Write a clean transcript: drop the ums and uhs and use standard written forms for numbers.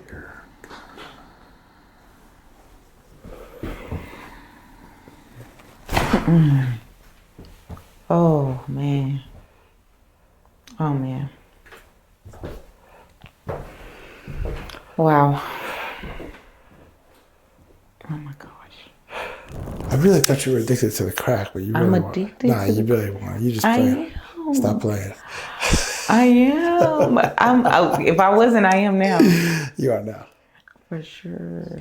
here. Oh, man. Oh, man. Wow. Oh, my gosh. I really thought you were addicted to the crack, but you really I'm weren't. addicted Nah, to you the... really weren't. You just I playing. am. Stop playing. I am. If I wasn't, I am now. You are now. For sure.